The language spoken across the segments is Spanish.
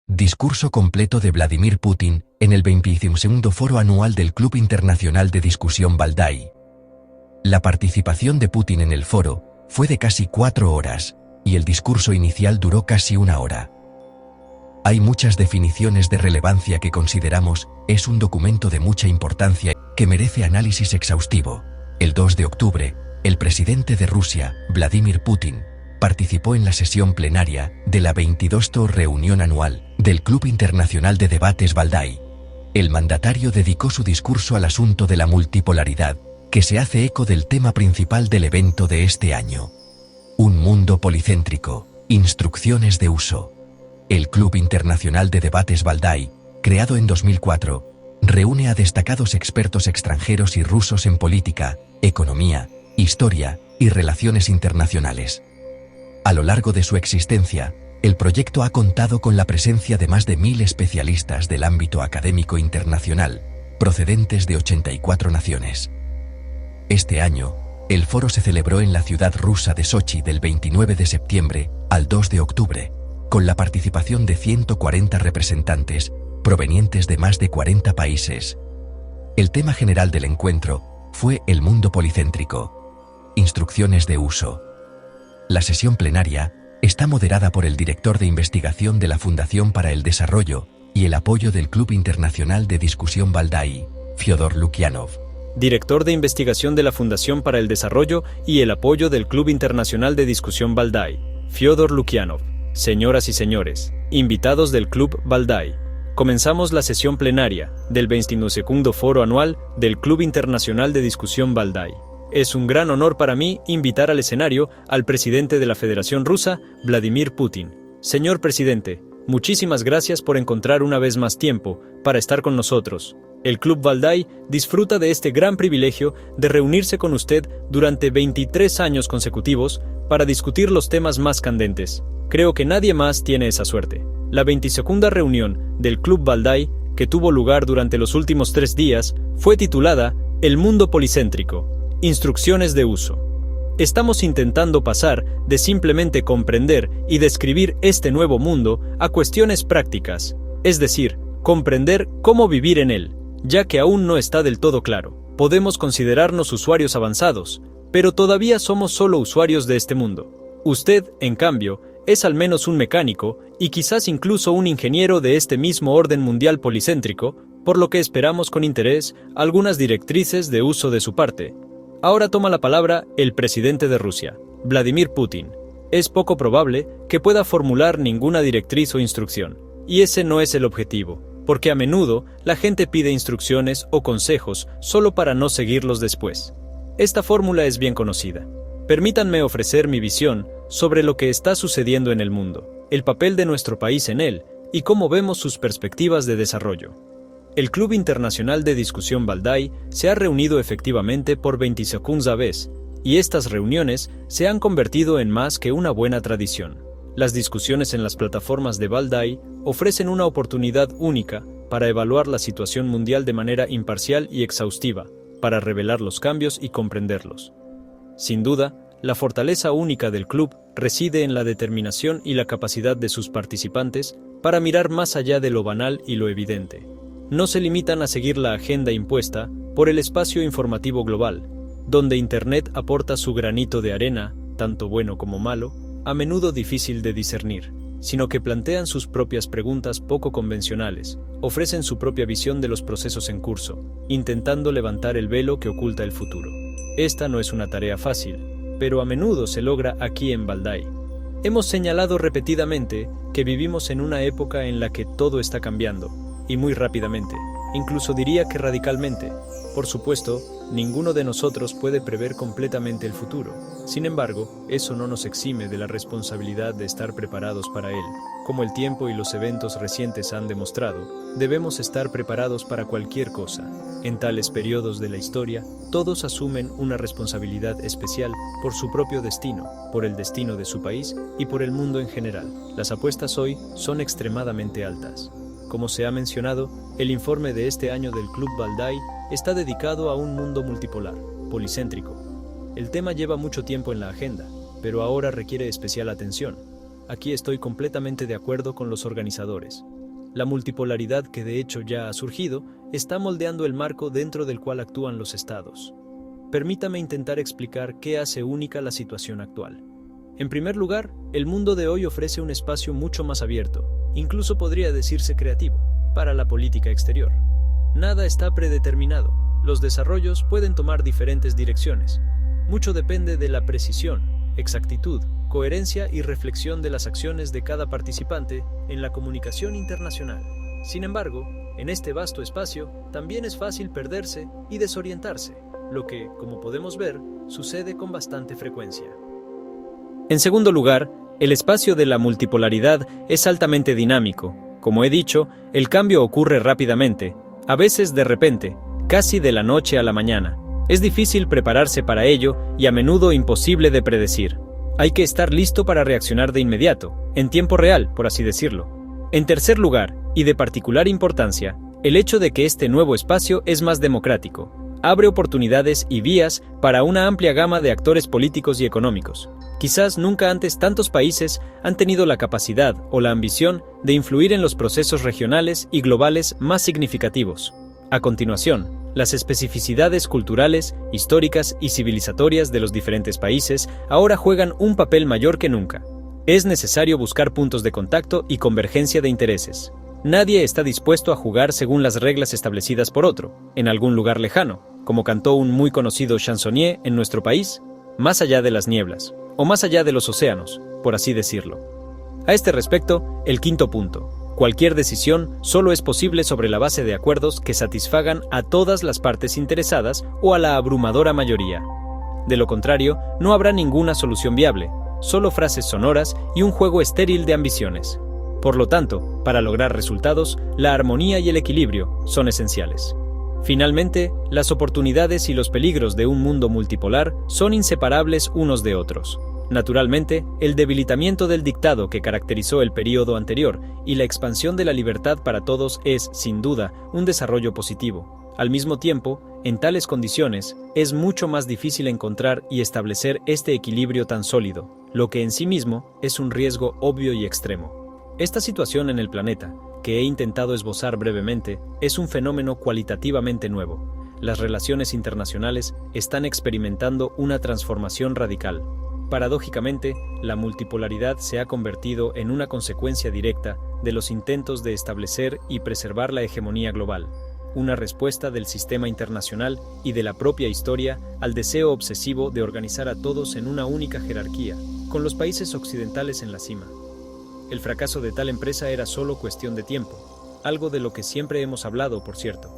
Discurso completo de Vladimir Putin en el 22º Foro Anual del Club Internacional de Discusión Valdai. La participación de Putin en el foro fue de casi 4 horas, y el discurso inicial duró casi 1 hora. Hay muchas definiciones de relevancia que consideramos es un documento de mucha importancia que merece análisis exhaustivo. El 2 de octubre, el presidente de Rusia, Vladimir Putin, participó en la sesión plenaria de la 22ª reunión anual del Club Internacional de Debates Valdai. El mandatario dedicó su discurso al asunto de la multipolaridad, que se hace eco del tema principal del evento de este año. Un mundo policéntrico, instrucciones de uso. El Club Internacional de Debates Valdai, creado en 2004, reúne a destacados expertos extranjeros y rusos en política, economía, historia y relaciones internacionales. A lo largo de su existencia, el proyecto ha contado con la presencia de más de 1000 especialistas del ámbito académico internacional, procedentes de 84 naciones. Este año, el foro se celebró en la ciudad rusa de Sochi del 29 de septiembre al 2 de octubre, con la participación de 140 representantes provenientes de más de 40 países. El tema general del encuentro fue el mundo policéntrico. Instrucciones de uso. La sesión plenaria está moderada por el director de investigación de la Fundación para el Desarrollo y el apoyo del Club Internacional de Discusión Valdai, Fyodor Lukyanov. Director de investigación de la Fundación para el Desarrollo y el apoyo del Club Internacional de Discusión Valdai, Fyodor Lukyanov. Señoras y señores, invitados del Club Valdai, comenzamos la sesión plenaria del 22º Foro Anual del Club Internacional de Discusión Valdai. Es un gran honor para mí invitar al escenario al presidente de la Federación Rusa, Vladimir Putin. Señor presidente, muchísimas gracias por encontrar una vez más tiempo para estar con nosotros. El Club Valdai disfruta de este gran privilegio de reunirse con usted durante 23 años consecutivos para discutir los temas más candentes. Creo que nadie más tiene esa suerte. La 22ª reunión del Club Valdai, que tuvo lugar durante los últimos 3 días, fue titulada El mundo policéntrico. Instrucciones de uso. Estamos intentando pasar de simplemente comprender y describir este nuevo mundo a cuestiones prácticas, es decir, comprender cómo vivir en él, ya que aún no está del todo claro. Podemos considerarnos usuarios avanzados, pero todavía somos solo usuarios de este mundo. Usted, en cambio, es al menos un mecánico y quizás incluso un ingeniero de este mismo orden mundial policéntrico, por lo que esperamos con interés algunas directrices de uso de su parte. Ahora toma la palabra el presidente de Rusia, Vladimir Putin. Es poco probable que pueda formular ninguna directriz o instrucción, y ese no es el objetivo, porque a menudo la gente pide instrucciones o consejos solo para no seguirlos después. Esta fórmula es bien conocida. Permítanme ofrecer mi visión sobre lo que está sucediendo en el mundo, el papel de nuestro país en él y cómo vemos sus perspectivas de desarrollo. El Club Internacional de Discusión Valdai se ha reunido efectivamente por 22ª vez, y estas reuniones se han convertido en más que una buena tradición. Las discusiones en las plataformas de Valdai ofrecen una oportunidad única para evaluar la situación mundial de manera imparcial y exhaustiva, para revelar los cambios y comprenderlos. Sin duda, la fortaleza única del club reside en la determinación y la capacidad de sus participantes para mirar más allá de lo banal y lo evidente. No se limitan a seguir la agenda impuesta por el espacio informativo global, donde Internet aporta su granito de arena, tanto bueno como malo, a menudo difícil de discernir, sino que plantean sus propias preguntas poco convencionales, ofrecen su propia visión de los procesos en curso, intentando levantar el velo que oculta el futuro. Esta no es una tarea fácil, pero a menudo se logra aquí en Valdai. Hemos señalado repetidamente que vivimos en una época en la que todo está cambiando, y muy rápidamente, incluso diría que radicalmente. Por supuesto, ninguno de nosotros puede prever completamente el futuro. Sin embargo, eso no nos exime de la responsabilidad de estar preparados para él. Como el tiempo y los eventos recientes han demostrado, debemos estar preparados para cualquier cosa. En tales periodos de la historia, todos asumen una responsabilidad especial por su propio destino, por el destino de su país y por el mundo en general. Las apuestas hoy son extremadamente altas. Como se ha mencionado, el informe de este año del Club Valdai está dedicado a un mundo multipolar, policéntrico. El tema lleva mucho tiempo en la agenda, pero ahora requiere especial atención. aquí estoy completamente de acuerdo con los organizadores. La multipolaridad que de hecho ya ha surgido está moldeando el marco dentro del cual actúan los estados. Permítame intentar explicar qué hace única la situación actual. En primer lugar, el mundo de hoy ofrece un espacio mucho más abierto, incluso podría decirse creativo, para la política exterior. Nada está predeterminado, los desarrollos pueden tomar diferentes direcciones. Mucho depende de la precisión, exactitud, coherencia y reflexión de las acciones de cada participante en la comunicación internacional. Sin embargo, en este vasto espacio también es fácil perderse y desorientarse, lo que, como podemos ver, sucede con bastante frecuencia. En segundo lugar, el espacio de la multipolaridad es altamente dinámico. Como he dicho, el cambio ocurre rápidamente, a veces de repente, casi de la noche a la mañana. Es difícil prepararse para ello y a menudo imposible de predecir. Hay que estar listo para reaccionar de inmediato, en tiempo real, por así decirlo. En tercer lugar, y de particular importancia, el hecho de que este nuevo espacio es más democrático. Abre oportunidades y vías para una amplia gama de actores políticos y económicos. Quizás nunca antes tantos países han tenido la capacidad o la ambición de influir en los procesos regionales y globales más significativos. A continuación, las especificidades culturales, históricas y civilizatorias de los diferentes países ahora juegan un papel mayor que nunca. Es necesario buscar puntos de contacto y convergencia de intereses. Nadie está dispuesto a jugar según las reglas establecidas por otro, en algún lugar lejano, como cantó un muy conocido chansonnier en nuestro país, más allá de las nieblas, o más allá de los océanos, por así decirlo. A este respecto, el quinto punto. Cualquier decisión solo es posible sobre la base de acuerdos que satisfagan a todas las partes interesadas o a la abrumadora mayoría. De lo contrario, no habrá ninguna solución viable, solo frases sonoras y un juego estéril de ambiciones. Por lo tanto, para lograr resultados, la armonía y el equilibrio son esenciales. Finalmente, las oportunidades y los peligros de un mundo multipolar son inseparables unos de otros. Naturalmente, el debilitamiento del dictado que caracterizó el período anterior y la expansión de la libertad para todos es, sin duda, un desarrollo positivo. Al mismo tiempo, en tales condiciones, es mucho más difícil encontrar y establecer este equilibrio tan sólido, lo que en sí mismo es un riesgo obvio y extremo. Esta situación en el planeta, que he intentado esbozar brevemente, es un fenómeno cualitativamente nuevo. Las relaciones internacionales están experimentando una transformación radical. Paradójicamente, la multipolaridad se ha convertido en una consecuencia directa de los intentos de establecer y preservar la hegemonía global, una respuesta del sistema internacional y de la propia historia al deseo obsesivo de organizar a todos en una única jerarquía, con los países occidentales en la cima. El fracaso de tal empresa era solo cuestión de tiempo, algo de lo que siempre hemos hablado, por cierto,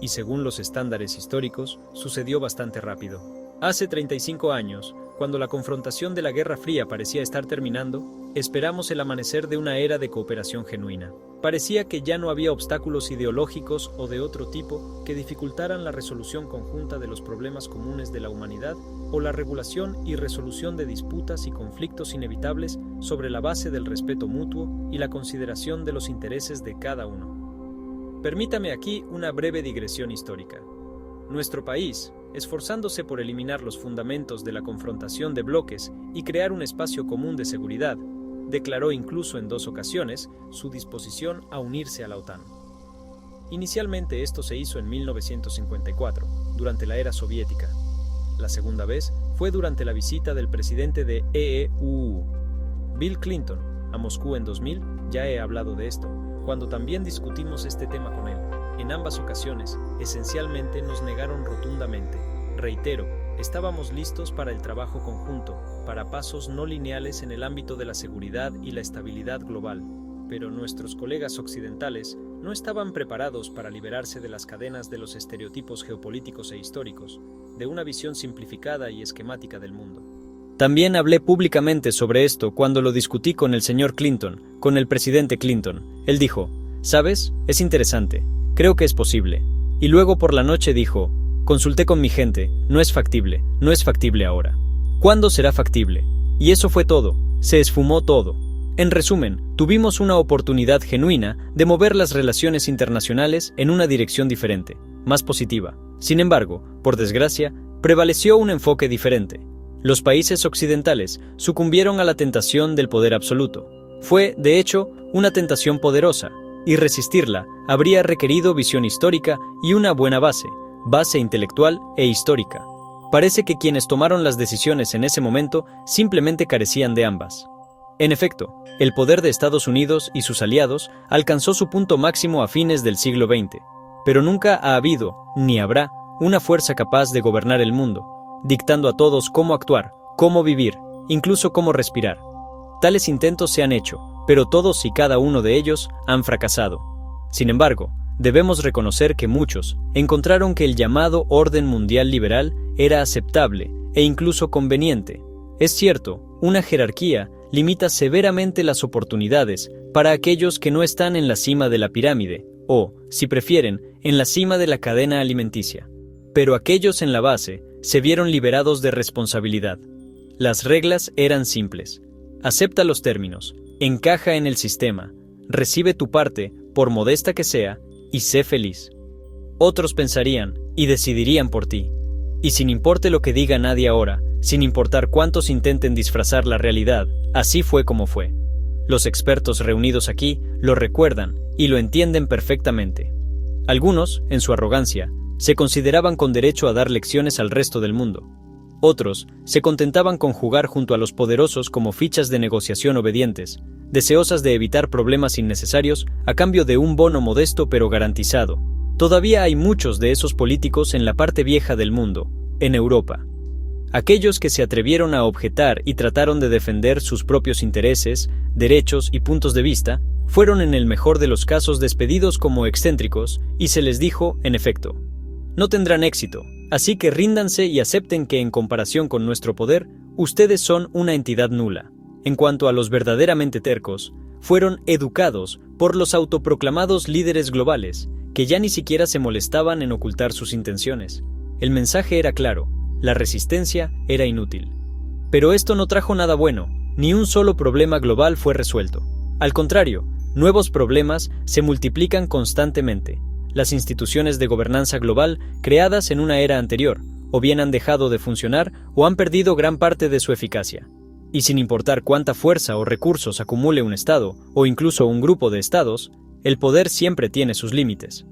y según los estándares históricos, sucedió bastante rápido. Hace 35 años, cuando la confrontación de la Guerra Fría parecía estar terminando, esperamos el amanecer de una era de cooperación genuina. Parecía que ya no había obstáculos ideológicos o de otro tipo que dificultaran la resolución conjunta de los problemas comunes de la humanidad o la regulación y resolución de disputas y conflictos inevitables sobre la base del respeto mutuo y la consideración de los intereses de cada uno. Permítame aquí una breve digresión histórica. Nuestro país, esforzándose por eliminar los fundamentos de la confrontación de bloques y crear un espacio común de seguridad, declaró incluso en 2 ocasiones su disposición a unirse a la OTAN. Inicialmente esto se hizo en 1954, durante la era soviética. La segunda vez fue durante la visita del presidente de EEUU, Bill Clinton, a Moscú en 2000, ya he hablado de esto, cuando también discutimos este tema con él. En ambas ocasiones, esencialmente nos negaron rotundamente. Reitero, estábamos listos para el trabajo conjunto, para pasos no lineales en el ámbito de la seguridad y la estabilidad global, pero nuestros colegas occidentales no estaban preparados para liberarse de las cadenas de los estereotipos geopolíticos e históricos, de una visión simplificada y esquemática del mundo. También hablé públicamente sobre esto cuando lo discutí con el señor Clinton, con el presidente Clinton. Él dijo, ¿sabes? Es interesante. Creo que es posible. Y luego por la noche dijo, consulté con mi gente, no es factible ahora. ¿Cuándo será factible? Y eso fue todo, se esfumó todo. En resumen, tuvimos una oportunidad genuina de mover las relaciones internacionales en una dirección diferente, más positiva. Sin embargo, por desgracia, prevaleció un enfoque diferente. Los países occidentales sucumbieron a la tentación del poder absoluto. Fue, de hecho, una tentación poderosa, y resistirla habría requerido visión histórica y una buena base intelectual e histórica. Parece que quienes tomaron las decisiones en ese momento simplemente carecían de ambas. En efecto, el poder de Estados Unidos y sus aliados alcanzó su punto máximo a fines del siglo XX, pero nunca ha habido, ni habrá, una fuerza capaz de gobernar el mundo, dictando a todos cómo actuar, cómo vivir, incluso cómo respirar. Tales intentos se han hecho, pero todos y cada uno de ellos han fracasado. Sin embargo, debemos reconocer que muchos encontraron que el llamado orden mundial liberal era aceptable e incluso conveniente. Es cierto, una jerarquía limita severamente las oportunidades para aquellos que no están en la cima de la pirámide, o, si prefieren, en la cima de la cadena alimenticia. Pero aquellos en la base se vieron liberados de responsabilidad. Las reglas eran simples. Acepta los términos, encaja en el sistema, recibe tu parte, por modesta que sea, y sé feliz. Otros pensarían y decidirían por ti. Y sin importe lo que diga nadie ahora, sin importar cuántos intenten disfrazar la realidad, así fue como fue. Los expertos reunidos aquí lo recuerdan y lo entienden perfectamente. Algunos, en su arrogancia, se consideraban con derecho a dar lecciones al resto del mundo. Otros se contentaban con jugar junto a los poderosos como fichas de negociación obedientes, deseosas de evitar problemas innecesarios a cambio de un bono modesto pero garantizado. Todavía hay muchos de esos políticos en la parte vieja del mundo, en Europa. Aquellos que se atrevieron a objetar y trataron de defender sus propios intereses, derechos y puntos de vista, fueron en el mejor de los casos despedidos como excéntricos y se les dijo, en efecto, no tendrán éxito, así que ríndanse y acepten que en comparación con nuestro poder, ustedes son una entidad nula. En cuanto a los verdaderamente tercos, fueron educados por los autoproclamados líderes globales, que ya ni siquiera se molestaban en ocultar sus intenciones. El mensaje era claro, la resistencia era inútil. Pero esto no trajo nada bueno, ni un solo problema global fue resuelto. Al contrario, nuevos problemas se multiplican constantemente. Las instituciones de gobernanza global creadas en una era anterior, o bien han dejado de funcionar o han perdido gran parte de su eficacia. Y sin importar cuánta fuerza o recursos acumule un Estado, o incluso un grupo de Estados, el poder siempre tiene sus límites.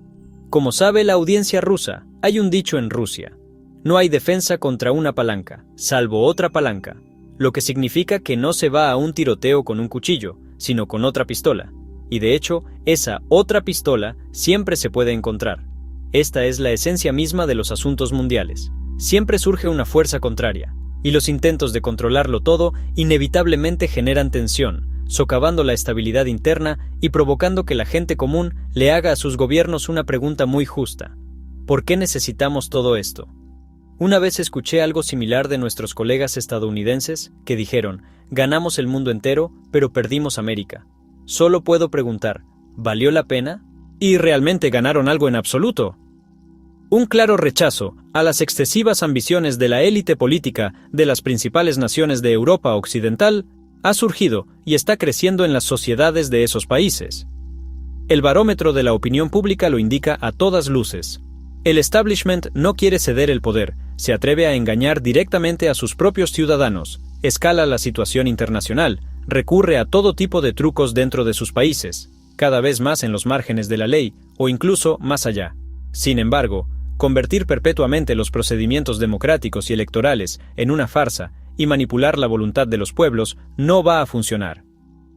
Como sabe la audiencia rusa, hay un dicho en Rusia: no hay defensa contra una palanca, salvo otra palanca, lo que significa que no se va a un tiroteo con un cuchillo, sino con otra pistola. Y de hecho, esa otra pistola siempre se puede encontrar. Esta es la esencia misma de los asuntos mundiales. Siempre surge una fuerza contraria, y los intentos de controlarlo todo inevitablemente generan tensión, socavando la estabilidad interna y provocando que la gente común le haga a sus gobiernos una pregunta muy justa: ¿por qué necesitamos todo esto? Una vez escuché algo similar de nuestros colegas estadounidenses, que dijeron, ganamos el mundo entero, pero perdimos América. Solo puedo preguntar, ¿valió la pena? ¿Y realmente ganaron algo en absoluto? Un claro rechazo a las excesivas ambiciones de la élite política de las principales naciones de Europa Occidental ha surgido y está creciendo en las sociedades de esos países. El barómetro de la opinión pública lo indica a todas luces. El establishment no quiere ceder el poder, se atreve a engañar directamente a sus propios ciudadanos, escala la situación internacional, recurre a todo tipo de trucos dentro de sus países, cada vez más en los márgenes de la ley o incluso más allá. Sin embargo, convertir perpetuamente los procedimientos democráticos y electorales en una farsa y manipular la voluntad de los pueblos no va a funcionar.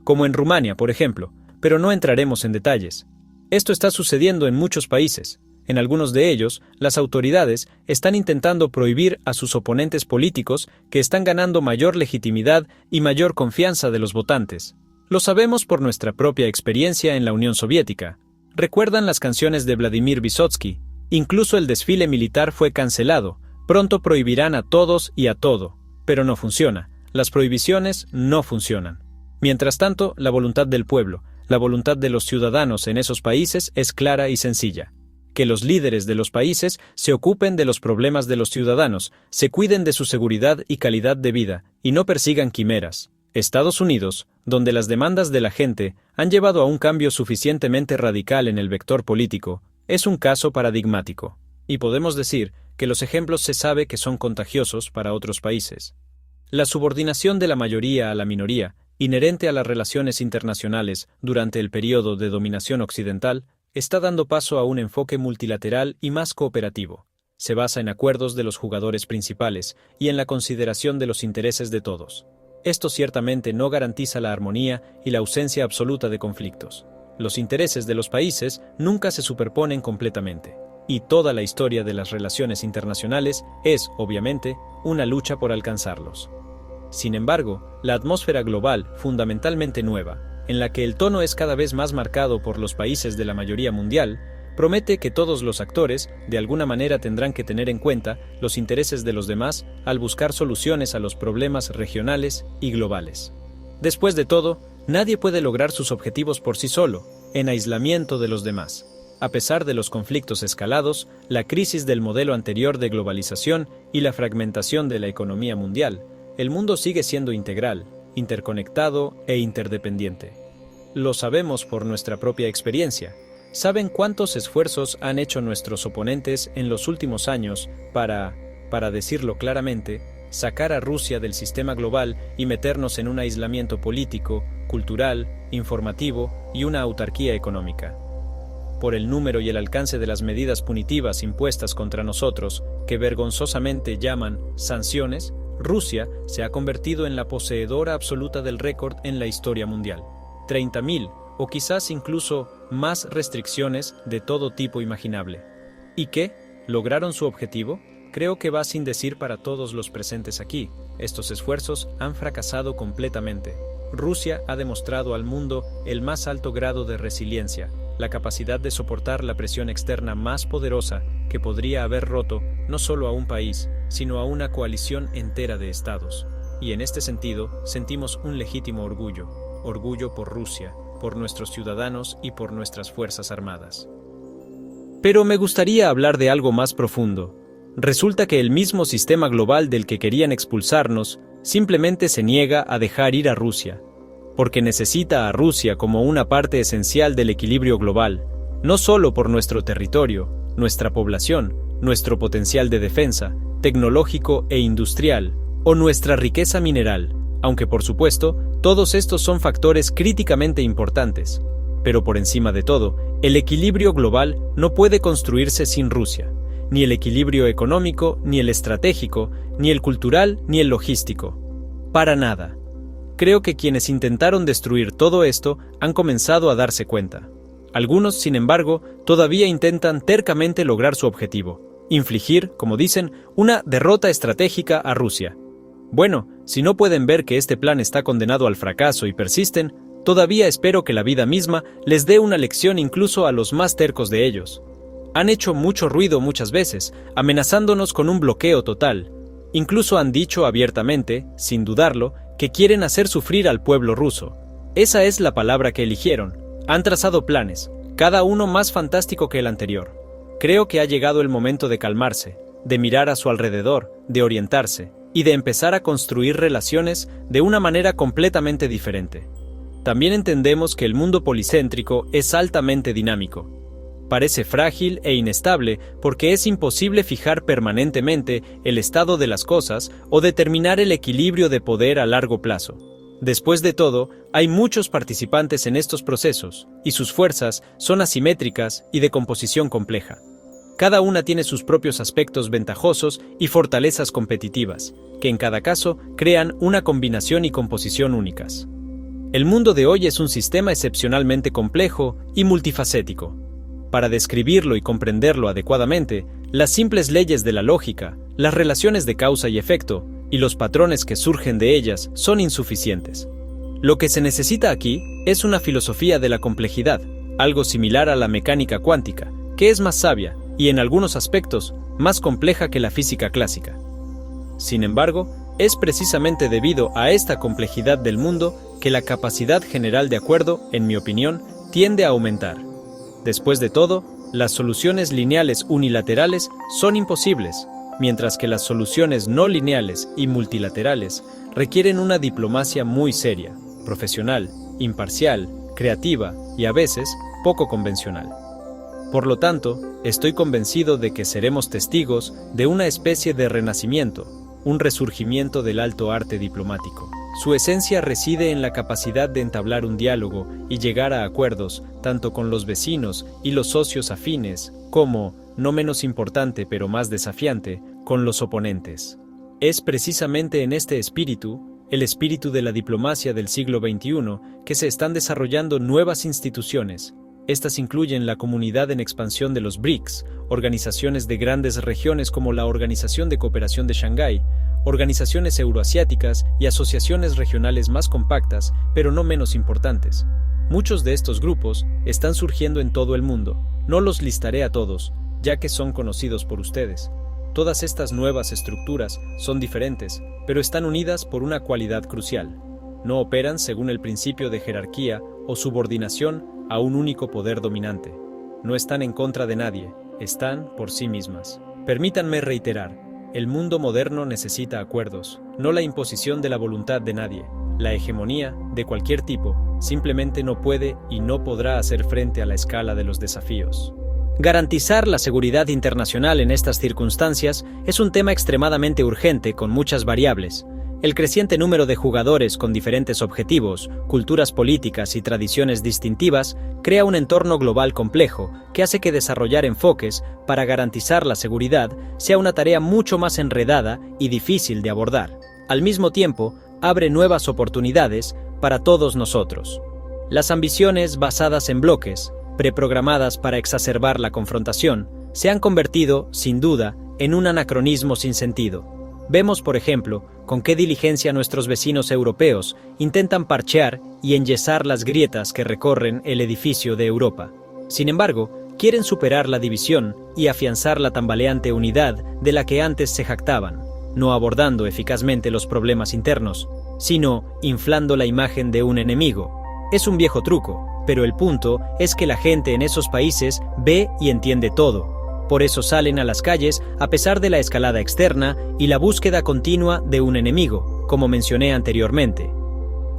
Como en Rumania, por ejemplo, pero no entraremos en detalles. Esto está sucediendo en muchos países. En algunos de ellos, las autoridades están intentando prohibir a sus oponentes políticos que están ganando mayor legitimidad y mayor confianza de los votantes. Lo sabemos por nuestra propia experiencia en la Unión Soviética. ¿Recuerdan las canciones de Vladimir Vysotsky? Incluso el desfile militar fue cancelado. Pronto prohibirán a todos y a todo. Pero no funciona. Las prohibiciones no funcionan. Mientras tanto, la voluntad del pueblo, la voluntad de los ciudadanos en esos países es clara y sencilla. Que los líderes de los países se ocupen de los problemas de los ciudadanos, se cuiden de su seguridad y calidad de vida, y no persigan quimeras. Estados Unidos, donde las demandas de la gente han llevado a un cambio suficientemente radical en el vector político, es un caso paradigmático. Y podemos decir que los ejemplos se sabe que son contagiosos para otros países. La subordinación de la mayoría a la minoría, inherente a las relaciones internacionales durante el período de dominación occidental, está dando paso a un enfoque multilateral y más cooperativo. Se basa en acuerdos de los jugadores principales y en la consideración de los intereses de todos. Esto ciertamente no garantiza la armonía y la ausencia absoluta de conflictos. Los intereses de los países nunca se superponen completamente, y toda la historia de las relaciones internacionales es, obviamente, una lucha por alcanzarlos. Sin embargo, la atmósfera global, fundamentalmente nueva, en la que el tono es cada vez más marcado por los países de la mayoría mundial, promete que todos los actores, de alguna manera, tendrán que tener en cuenta los intereses de los demás al buscar soluciones a los problemas regionales y globales. Después de todo, nadie puede lograr sus objetivos por sí solo, en aislamiento de los demás. A pesar de los conflictos escalados, la crisis del modelo anterior de globalización y la fragmentación de la economía mundial, el mundo sigue siendo integral, interconectado e interdependiente. Lo sabemos por nuestra propia experiencia. ¿Saben cuántos esfuerzos han hecho nuestros oponentes en los últimos años para decirlo claramente, sacar a Rusia del sistema global y meternos en un aislamiento político, cultural, informativo y una autarquía económica? Por el número y el alcance de las medidas punitivas impuestas contra nosotros, que vergonzosamente llaman sanciones, Rusia se ha convertido en la poseedora absoluta del récord en la historia mundial. 30.000 o quizás incluso más restricciones de todo tipo imaginable. ¿Y qué? ¿Lograron su objetivo? Creo que va sin decir para todos los presentes aquí. Estos esfuerzos han fracasado completamente. Rusia ha demostrado al mundo el más alto grado de resiliencia, la capacidad de soportar la presión externa más poderosa que podría haber roto no solo a un país, sino a una coalición entera de estados. Y en este sentido, sentimos un legítimo orgullo por Rusia, por nuestros ciudadanos y por nuestras fuerzas armadas. Pero me gustaría hablar de algo más profundo. Resulta que el mismo sistema global del que querían expulsarnos simplemente se niega a dejar ir a Rusia, porque necesita a Rusia como una parte esencial del equilibrio global, no solo por nuestro territorio, nuestra población, nuestro potencial de defensa, tecnológico e industrial, o nuestra riqueza mineral, aunque por supuesto, todos estos son factores críticamente importantes. Pero por encima de todo, el equilibrio global no puede construirse sin Rusia, ni el equilibrio económico, ni el estratégico, ni el cultural, ni el logístico. Para nada. Creo que quienes intentaron destruir todo esto han comenzado a darse cuenta. Algunos, sin embargo, todavía intentan tercamente lograr su objetivo, infligir, como dicen, una derrota estratégica a Rusia. Bueno, si no pueden ver que este plan está condenado al fracaso y persisten, todavía espero que la vida misma les dé una lección incluso a los más tercos de ellos. Han hecho mucho ruido muchas veces, amenazándonos con un bloqueo total. Incluso han dicho abiertamente, sin dudarlo, que quieren hacer sufrir al pueblo ruso. Esa es la palabra que eligieron. Han trazado planes, cada uno más fantástico que el anterior. Creo que ha llegado el momento de calmarse, de mirar a su alrededor, de orientarse, y de empezar a construir relaciones de una manera completamente diferente. También entendemos que el mundo policéntrico es altamente dinámico. Parece frágil e inestable porque es imposible fijar permanentemente el estado de las cosas o determinar el equilibrio de poder a largo plazo. Después de todo, hay muchos participantes en estos procesos, y sus fuerzas son asimétricas y de composición compleja. Cada una tiene sus propios aspectos ventajosos y fortalezas competitivas, que en cada caso crean una combinación y composición únicas. El mundo de hoy es un sistema excepcionalmente complejo y multifacético. Para describirlo y comprenderlo adecuadamente, las simples leyes de la lógica, las relaciones de causa y efecto, y los patrones que surgen de ellas son insuficientes. Lo que se necesita aquí es una filosofía de la complejidad, algo similar a la mecánica cuántica, que es más sabia y en algunos aspectos más compleja que la física clásica. Sin embargo, es precisamente debido a esta complejidad del mundo que la capacidad general de acuerdo, en mi opinión, tiende a aumentar. Después de todo, las soluciones lineales unilaterales son imposibles, mientras que las soluciones no lineales y multilaterales requieren una diplomacia muy seria, profesional, imparcial, creativa y a veces poco convencional. Por lo tanto, estoy convencido de que seremos testigos de una especie de renacimiento, un resurgimiento del alto arte diplomático. Su esencia reside en la capacidad de entablar un diálogo y llegar a acuerdos, tanto con los vecinos y los socios afines, como, no menos importante pero más desafiante, con los oponentes. Es precisamente en este espíritu, el espíritu de la diplomacia del siglo XXI, que se están desarrollando nuevas instituciones. Estas incluyen la Comunidad en Expansión de los BRICS, organizaciones de grandes regiones como la Organización de Cooperación de Shanghái, organizaciones euroasiáticas y asociaciones regionales más compactas, pero no menos importantes. Muchos de estos grupos están surgiendo en todo el mundo. No los listaré a todos, ya que son conocidos por ustedes. Todas estas nuevas estructuras son diferentes, pero están unidas por una cualidad crucial. No operan según el principio de jerarquía o subordinación a un único poder dominante. No están en contra de nadie, están por sí mismas. Permítanme reiterar, el mundo moderno necesita acuerdos, no la imposición de la voluntad de nadie. La hegemonía, de cualquier tipo, simplemente no puede y no podrá hacer frente a la escala de los desafíos. Garantizar la seguridad internacional en estas circunstancias es un tema extremadamente urgente con muchas variables. El creciente número de jugadores con diferentes objetivos, culturas políticas y tradiciones distintivas crea un entorno global complejo que hace que desarrollar enfoques para garantizar la seguridad sea una tarea mucho más enredada y difícil de abordar. Al mismo tiempo, abre nuevas oportunidades para todos nosotros. Las ambiciones basadas en bloques, preprogramadas para exacerbar la confrontación, se han convertido, sin duda, en un anacronismo sin sentido. Vemos, por ejemplo, con qué diligencia nuestros vecinos europeos intentan parchear y enyesar las grietas que recorren el edificio de Europa. Sin embargo, quieren superar la división y afianzar la tambaleante unidad de la que antes se jactaban, no abordando eficazmente los problemas internos, sino inflando la imagen de un enemigo. Es un viejo truco, pero el punto es que la gente en esos países ve y entiende todo. Por eso salen a las calles a pesar de la escalada externa y la búsqueda continua de un enemigo, como mencioné anteriormente.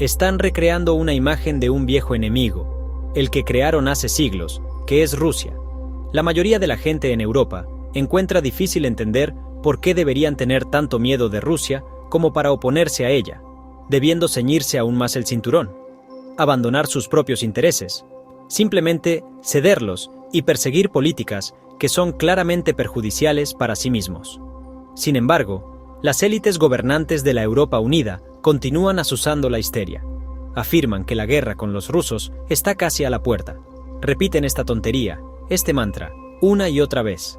Están recreando una imagen de un viejo enemigo, el que crearon hace siglos, que es Rusia. La mayoría de la gente en Europa encuentra difícil entender por qué deberían tener tanto miedo de Rusia como para oponerse a ella, debiendo ceñirse aún más el cinturón, abandonar sus propios intereses, simplemente cederlos y perseguir políticas que son claramente perjudiciales para sí mismos. Sin embargo, las élites gobernantes de la Europa unida continúan azuzando la histeria. Afirman que la guerra con los rusos está casi a la puerta. Repiten esta tontería, este mantra, una y otra vez.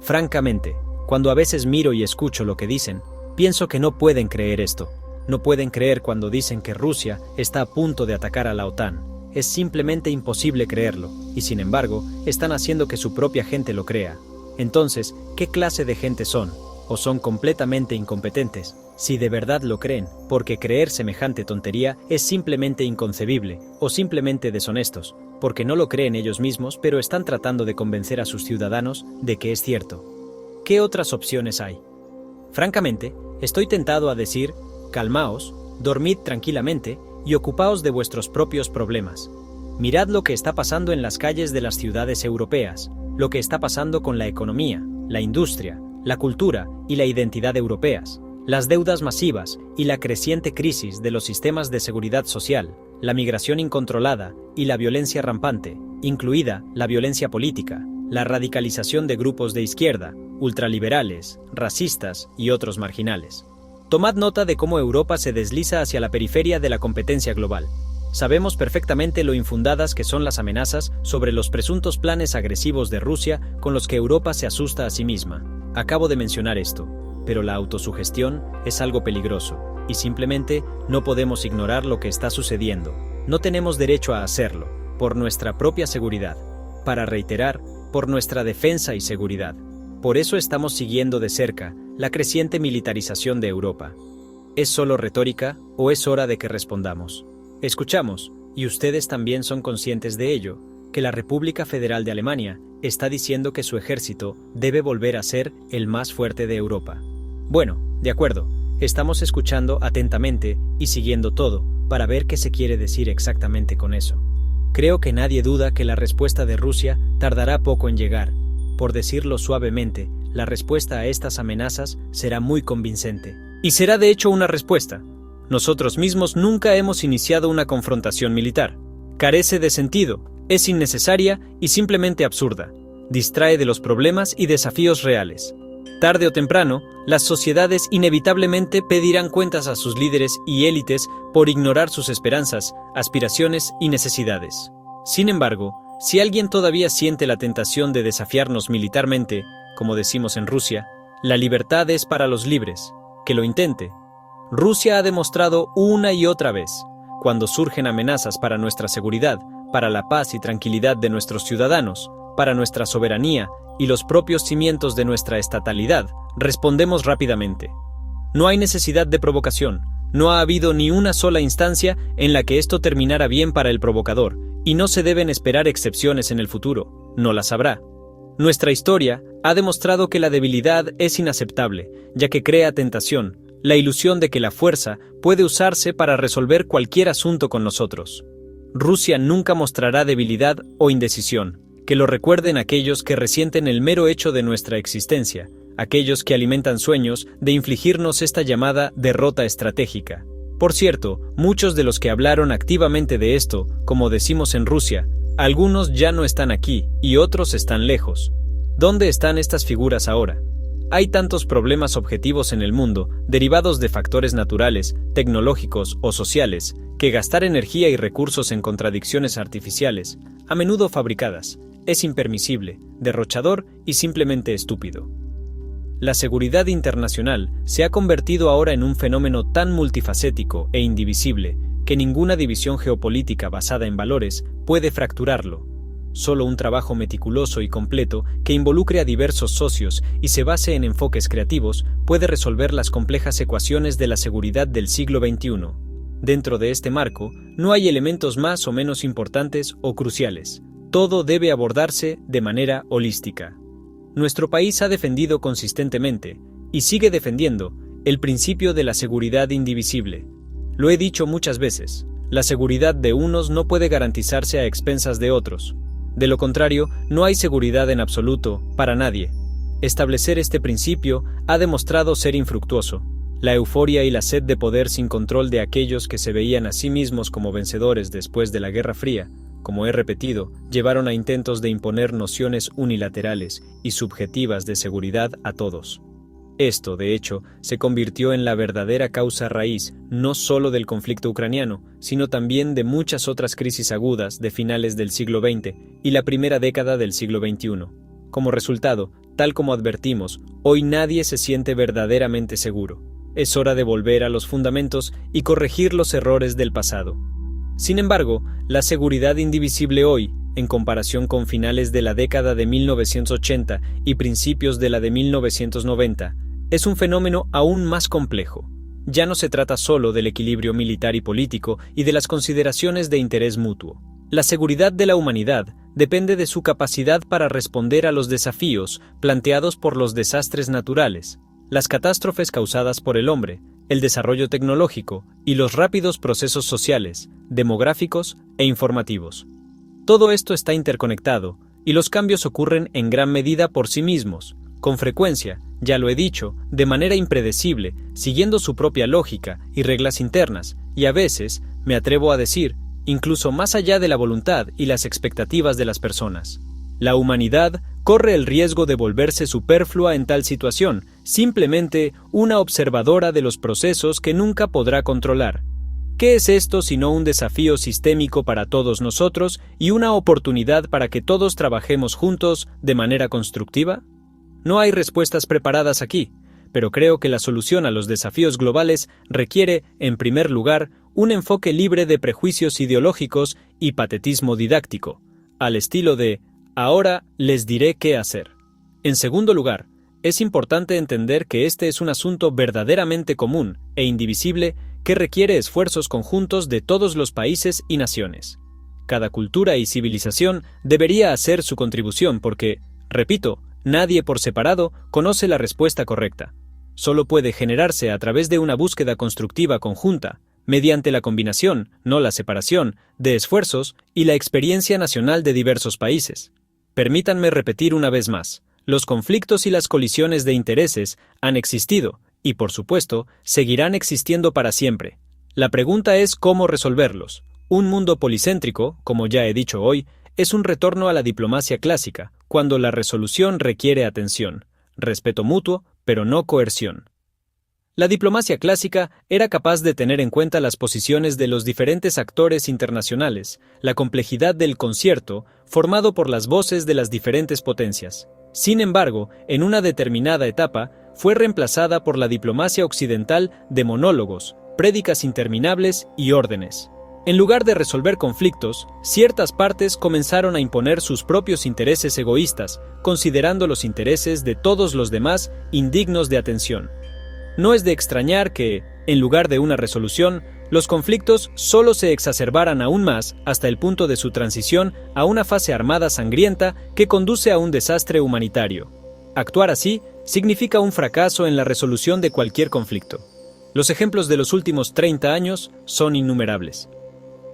Francamente, cuando a veces miro y escucho lo que dicen, pienso que no pueden creer esto. No pueden creer cuando dicen que Rusia está a punto de atacar a la OTAN. Es simplemente imposible creerlo, y sin embargo, están haciendo que su propia gente lo crea. Entonces, ¿qué clase de gente son? ¿O son completamente incompetentes? Si de verdad lo creen, porque creer semejante tontería es simplemente inconcebible, o simplemente deshonestos, porque no lo creen ellos mismos, pero están tratando de convencer a sus ciudadanos de que es cierto. ¿Qué otras opciones hay? Francamente, estoy tentado a decir, calmaos, dormid tranquilamente, y ocupaos de vuestros propios problemas. Mirad lo que está pasando en las calles de las ciudades europeas, lo que está pasando con la economía, la industria, la cultura y la identidad europeas, las deudas masivas y la creciente crisis de los sistemas de seguridad social, la migración incontrolada y la violencia rampante, incluida la violencia política, la radicalización de grupos de izquierda, ultraliberales, racistas y otros marginales. Tomad nota de cómo Europa se desliza hacia la periferia de la competencia global. Sabemos perfectamente lo infundadas que son las amenazas sobre los presuntos planes agresivos de Rusia con los que Europa se asusta a sí misma. Acabo de mencionar esto, pero la autosugestión es algo peligroso, y simplemente no podemos ignorar lo que está sucediendo. No tenemos derecho a hacerlo, por nuestra propia seguridad. Para reiterar, por nuestra defensa y seguridad. Por eso estamos siguiendo de cerca la creciente militarización de Europa. ¿Es solo retórica o es hora de que respondamos? Escuchamos, y ustedes también son conscientes de ello, que la República Federal de Alemania está diciendo que su ejército debe volver a ser el más fuerte de Europa. Bueno, de acuerdo, estamos escuchando atentamente y siguiendo todo para ver qué se quiere decir exactamente con eso. Creo que nadie duda que la respuesta de Rusia tardará poco en llegar. Por decirlo suavemente, la respuesta a estas amenazas será muy convincente. Y será de hecho una respuesta. Nosotros mismos nunca hemos iniciado una confrontación militar. Carece de sentido, es innecesaria y simplemente absurda. Distrae de los problemas y desafíos reales. Tarde o temprano, las sociedades inevitablemente pedirán cuentas a sus líderes y élites por ignorar sus esperanzas, aspiraciones y necesidades. Sin embargo, si alguien todavía siente la tentación de desafiarnos militarmente, como decimos en Rusia, la libertad es para los libres. Que lo intente. Rusia ha demostrado una y otra vez, cuando surgen amenazas para nuestra seguridad, para la paz y tranquilidad de nuestros ciudadanos, para nuestra soberanía y los propios cimientos de nuestra estatalidad, respondemos rápidamente. No hay necesidad de provocación, no ha habido ni una sola instancia en la que esto terminara bien para el provocador, y no se deben esperar excepciones en el futuro, no las habrá. Nuestra historia ha demostrado que la debilidad es inaceptable, ya que crea tentación, la ilusión de que la fuerza puede usarse para resolver cualquier asunto con nosotros. Rusia nunca mostrará debilidad o indecisión, que lo recuerden aquellos que resienten el mero hecho de nuestra existencia, aquellos que alimentan sueños de infligirnos esta llamada derrota estratégica. Por cierto, muchos de los que hablaron activamente de esto, como decimos en Rusia, algunos ya no están aquí y otros están lejos. ¿Dónde están estas figuras ahora? Hay tantos problemas objetivos en el mundo, derivados de factores naturales, tecnológicos o sociales, que gastar energía y recursos en contradicciones artificiales, a menudo fabricadas, es impermisible, derrochador y simplemente estúpido. La seguridad internacional se ha convertido ahora en un fenómeno tan multifacético e indivisible que ninguna división geopolítica basada en valores puede fracturarlo. Solo un trabajo meticuloso y completo que involucre a diversos socios y se base en enfoques creativos puede resolver las complejas ecuaciones de la seguridad del siglo XXI. Dentro de este marco, no hay elementos más o menos importantes o cruciales. Todo debe abordarse de manera holística. Nuestro país ha defendido consistentemente, y sigue defendiendo, el principio de la seguridad indivisible. Lo he dicho muchas veces, la seguridad de unos no puede garantizarse a expensas de otros. De lo contrario, no hay seguridad en absoluto, para nadie. Establecer este principio ha demostrado ser infructuoso. La euforia y la sed de poder sin control de aquellos que se veían a sí mismos como vencedores después de la Guerra Fría, como he repetido, llevaron a intentos de imponer nociones unilaterales y subjetivas de seguridad a todos. Esto, de hecho, se convirtió en la verdadera causa raíz no solo del conflicto ucraniano, sino también de muchas otras crisis agudas de finales del siglo XX y la primera década del siglo XXI. Como resultado, tal como advertimos, hoy nadie se siente verdaderamente seguro. Es hora de volver a los fundamentos y corregir los errores del pasado. Sin embargo, la seguridad indivisible hoy, en comparación con finales de la década de 1980 y principios de la de 1990, es un fenómeno aún más complejo. Ya no se trata solo del equilibrio militar y político y de las consideraciones de interés mutuo. La seguridad de la humanidad depende de su capacidad para responder a los desafíos planteados por los desastres naturales, las catástrofes causadas por el hombre, el desarrollo tecnológico y los rápidos procesos sociales, demográficos e informativos. Todo esto está interconectado, y los cambios ocurren en gran medida por sí mismos, con frecuencia, ya lo he dicho, de manera impredecible, siguiendo su propia lógica y reglas internas, y a veces, me atrevo a decir, incluso más allá de la voluntad y las expectativas de las personas. La humanidad corre el riesgo de volverse superflua en tal situación, simplemente una observadora de los procesos que nunca podrá controlar. ¿Qué es esto sino un desafío sistémico para todos nosotros y una oportunidad para que todos trabajemos juntos de manera constructiva? No hay respuestas preparadas aquí, pero creo que la solución a los desafíos globales requiere, en primer lugar, un enfoque libre de prejuicios ideológicos y patetismo didáctico, al estilo de «ahora les diré qué hacer». En segundo lugar, es importante entender que este es un asunto verdaderamente común e indivisible que requiere esfuerzos conjuntos de todos los países y naciones. Cada cultura y civilización debería hacer su contribución porque, repito, nadie por separado conoce la respuesta correcta. Solo puede generarse a través de una búsqueda constructiva conjunta, mediante la combinación, no la separación, de esfuerzos y la experiencia nacional de diversos países. Permítanme repetir una vez más, Los conflictos y las colisiones de intereses han existido y, por supuesto, seguirán existiendo para siempre. La pregunta es cómo resolverlos. Un mundo policéntrico, como ya he dicho hoy, es un retorno a la diplomacia clásica, cuando la resolución requiere atención, respeto mutuo, pero no coerción. La diplomacia clásica era capaz de tener en cuenta las posiciones de los diferentes actores internacionales, la complejidad del concierto, formado por las voces de las diferentes potencias. Sin embargo, en una determinada etapa, fue reemplazada por la diplomacia occidental de monólogos, prédicas interminables y órdenes. En lugar de resolver conflictos, ciertas partes comenzaron a imponer sus propios intereses egoístas, considerando los intereses de todos los demás indignos de atención. No es de extrañar que, en lugar de una resolución, los conflictos solo se exacerbaran aún más hasta el punto de su transición a una fase armada sangrienta que conduce a un desastre humanitario. Actuar así significa un fracaso en la resolución de cualquier conflicto. Los ejemplos de los últimos 30 años son innumerables.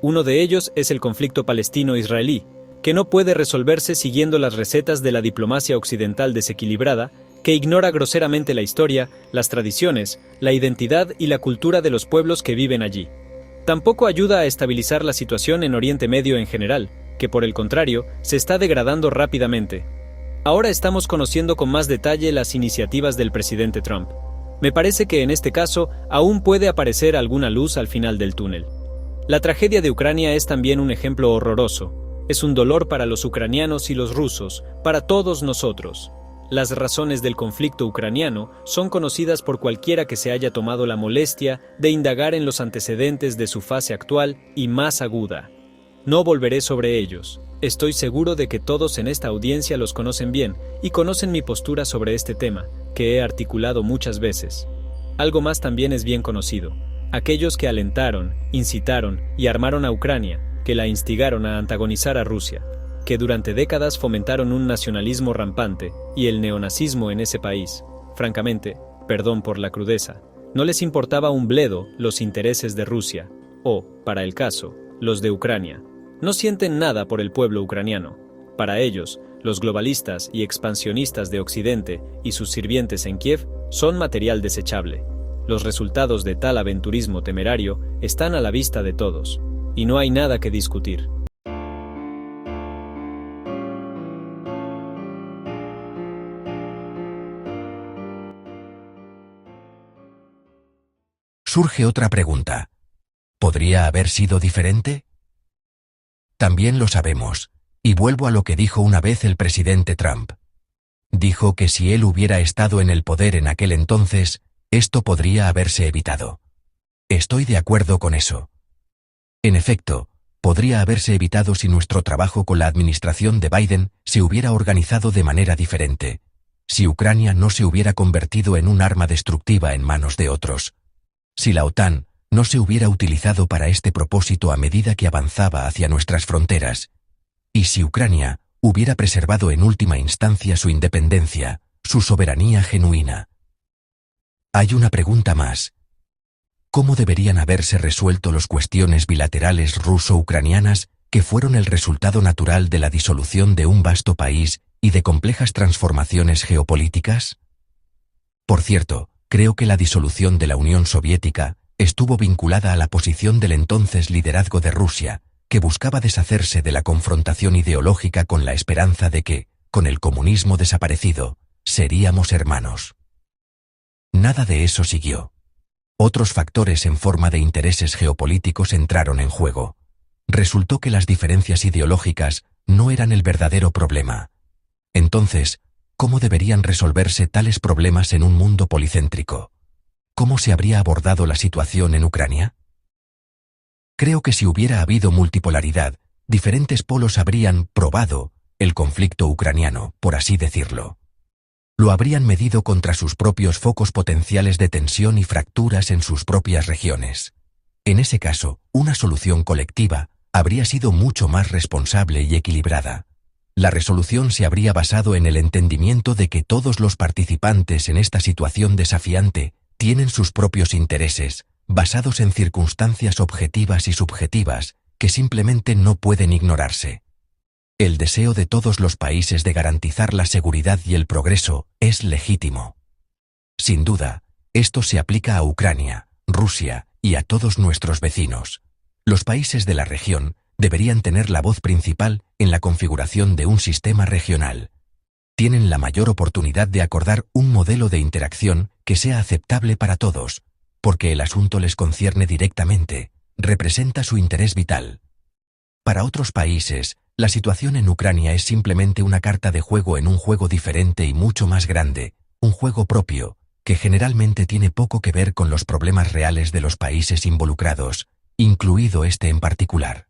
Uno de ellos es el conflicto palestino-israelí, que no puede resolverse siguiendo las recetas de la diplomacia occidental desequilibrada, que ignora groseramente la historia, las tradiciones, la identidad y la cultura de los pueblos que viven allí. Tampoco ayuda a estabilizar la situación en Oriente Medio en general, que por el contrario, se está degradando rápidamente. Ahora estamos conociendo con más detalle las iniciativas del presidente Trump. Me parece que en este caso aún puede aparecer alguna luz al final del túnel. La tragedia de Ucrania es también un ejemplo horroroso. Es un dolor para los ucranianos y los rusos, para todos nosotros. Las razones del conflicto ucraniano son conocidas por cualquiera que se haya tomado la molestia de indagar en los antecedentes de su fase actual y más aguda. No volveré sobre ellos. Estoy seguro de que todos en esta audiencia los conocen bien y conocen mi postura sobre este tema, que he articulado muchas veces. Algo más también es bien conocido. Aquellos que alentaron, incitaron y armaron a Ucrania, que la instigaron a antagonizar a Rusia, que durante décadas fomentaron un nacionalismo rampante y el neonazismo en ese país. Francamente, perdón por la crudeza, no les importaba un bledo los intereses de Rusia, o, para el caso, los de Ucrania. No sienten nada por el pueblo ucraniano. Para ellos, los globalistas y expansionistas de Occidente y sus sirvientes en Kiev son material desechable. Los resultados de tal aventurismo temerario están a la vista de todos, y no hay nada que discutir. Surge otra pregunta. ¿Podría haber sido diferente? También lo sabemos, y vuelvo a lo que dijo una vez el presidente Trump. Dijo que si él hubiera estado en el poder en aquel entonces, esto podría haberse evitado. Estoy de acuerdo con eso. En efecto, podría haberse evitado si nuestro trabajo con la administración de Biden se hubiera organizado de manera diferente, si Ucrania no se hubiera convertido en un arma destructiva en manos de otros, si la OTAN no se hubiera utilizado para este propósito a medida que avanzaba hacia nuestras fronteras, y si Ucrania hubiera preservado en última instancia su independencia, su soberanía genuina. Hay una pregunta más. ¿Cómo deberían haberse resuelto las cuestiones bilaterales ruso-ucranianas que fueron el resultado natural de la disolución de un vasto país y de complejas transformaciones geopolíticas? Por cierto, creo que la disolución de la Unión Soviética estuvo vinculada a la posición del entonces liderazgo de Rusia, que buscaba deshacerse de la confrontación ideológica con la esperanza de que, con el comunismo desaparecido, seríamos hermanos. Nada de eso siguió. Otros factores en forma de intereses geopolíticos entraron en juego. Resultó que las diferencias ideológicas no eran el verdadero problema. Entonces, ¿cómo deberían resolverse tales problemas en un mundo policéntrico? ¿Cómo se habría abordado la situación en Ucrania? Creo que si hubiera habido multipolaridad, diferentes polos habrían probado el conflicto ucraniano, por así decirlo. Lo habrían medido contra sus propios focos potenciales de tensión y fracturas en sus propias regiones. En ese caso, una solución colectiva habría sido mucho más responsable y equilibrada. La resolución se habría basado en el entendimiento de que todos los participantes en esta situación desafiante tienen sus propios intereses, basados en circunstancias objetivas y subjetivas, que simplemente no pueden ignorarse. El deseo de todos los países de garantizar la seguridad y el progreso es legítimo. Sin duda, esto se aplica a Ucrania, Rusia y a todos nuestros vecinos. Los países de la región deberían tener la voz principal en la configuración de un sistema regional. Tienen la mayor oportunidad de acordar un modelo de interacción que sea aceptable para todos, porque el asunto les concierne directamente, representa su interés vital. Para otros países, la situación en Ucrania es simplemente una carta de juego en un juego diferente y mucho más grande, un juego propio, que generalmente tiene poco que ver con los problemas reales de los países involucrados, incluido este en particular.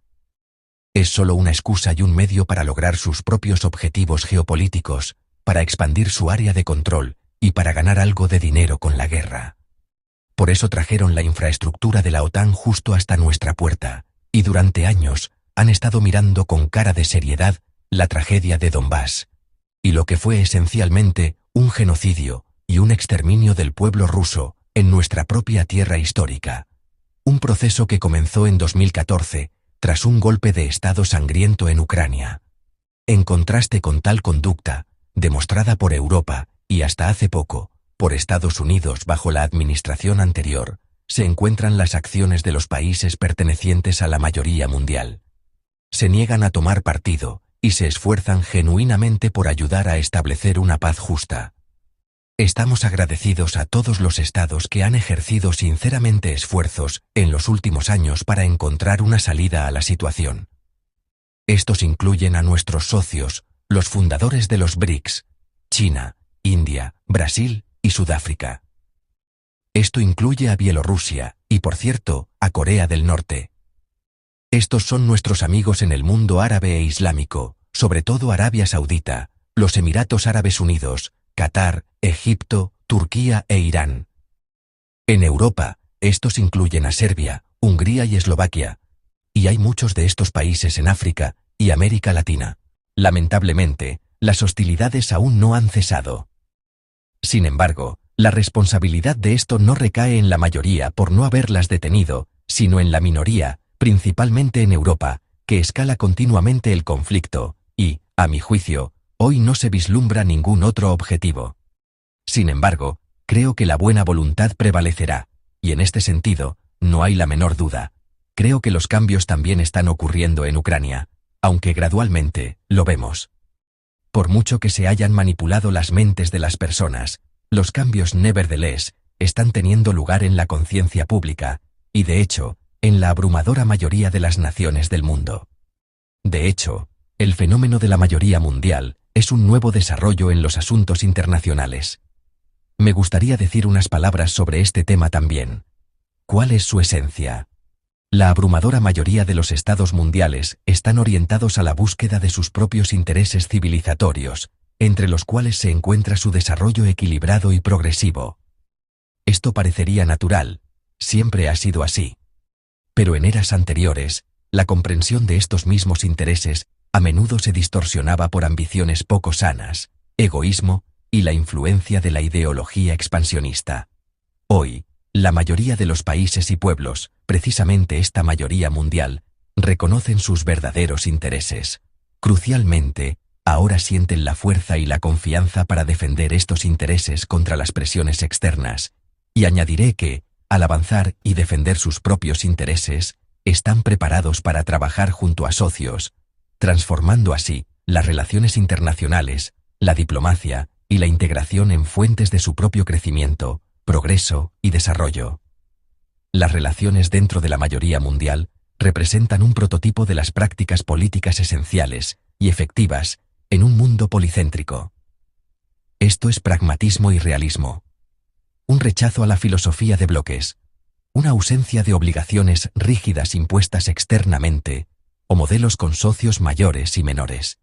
Es solo una excusa y un medio para lograr sus propios objetivos geopolíticos, para expandir su área de control y para ganar algo de dinero con la guerra. Por eso trajeron la infraestructura de la OTAN justo hasta nuestra puerta, y durante años han estado mirando con cara de seriedad la tragedia de Donbass, y lo que fue esencialmente un genocidio y un exterminio del pueblo ruso en nuestra propia tierra histórica. Un proceso que comenzó en 2014, tras un golpe de Estado sangriento en Ucrania. En contraste con tal conducta, demostrada por Europa, y hasta hace poco, por Estados Unidos bajo la administración anterior, se encuentran las acciones de los países pertenecientes a la mayoría mundial. Se niegan a tomar partido, y se esfuerzan genuinamente por ayudar a establecer una paz justa. Estamos agradecidos a todos los estados que han ejercido sinceramente esfuerzos en los últimos años para encontrar una salida a la situación. Estos incluyen a nuestros socios, los fundadores de los BRICS, China, India, Brasil y Sudáfrica. Esto incluye a Bielorrusia y, por cierto, a Corea del Norte. Estos son nuestros amigos en el mundo árabe e islámico, sobre todo Arabia Saudita, los Emiratos Árabes Unidos, Qatar, Egipto, Turquía e Irán. En Europa, estos incluyen a Serbia, Hungría y Eslovaquia, y hay muchos de estos países en África y América Latina. Lamentablemente, las hostilidades aún no han cesado. Sin embargo, la responsabilidad de esto no recae en la mayoría por no haberlas detenido, sino en la minoría, principalmente en Europa, que escala continuamente el conflicto, y, a mi juicio, hoy no se vislumbra ningún otro objetivo. Sin embargo, creo que la buena voluntad prevalecerá, y en este sentido, no hay la menor duda. Creo que los cambios también están ocurriendo en Ucrania, aunque gradualmente, lo vemos. Por mucho que se hayan manipulado las mentes de las personas, los cambios nevertheless están teniendo lugar en la conciencia pública, y de hecho, en la abrumadora mayoría de las naciones del mundo. De hecho, el fenómeno de la mayoría mundial es un nuevo desarrollo en los asuntos internacionales. Me gustaría decir unas palabras sobre este tema también. ¿Cuál es su esencia? La abrumadora mayoría de los estados mundiales están orientados a la búsqueda de sus propios intereses civilizatorios, entre los cuales se encuentra su desarrollo equilibrado y progresivo. Esto parecería natural, siempre ha sido así. Pero en eras anteriores, la comprensión de estos mismos intereses a menudo se distorsionaba por ambiciones poco sanas, egoísmo y la influencia de la ideología expansionista. Hoy, la mayoría de los países y pueblos, precisamente esta mayoría mundial, reconocen sus verdaderos intereses. Crucialmente, ahora sienten la fuerza y la confianza para defender estos intereses contra las presiones externas, y añadiré que, al avanzar y defender sus propios intereses, están preparados para trabajar junto a socios, transformando así las relaciones internacionales, la diplomacia y la integración en fuentes de su propio crecimiento, progreso y desarrollo. Las relaciones dentro de la mayoría mundial representan un prototipo de las prácticas políticas esenciales y efectivas en un mundo policéntrico. Esto es pragmatismo y realismo. Un rechazo a la filosofía de bloques, una ausencia de obligaciones rígidas impuestas externamente, o modelos con socios mayores y menores.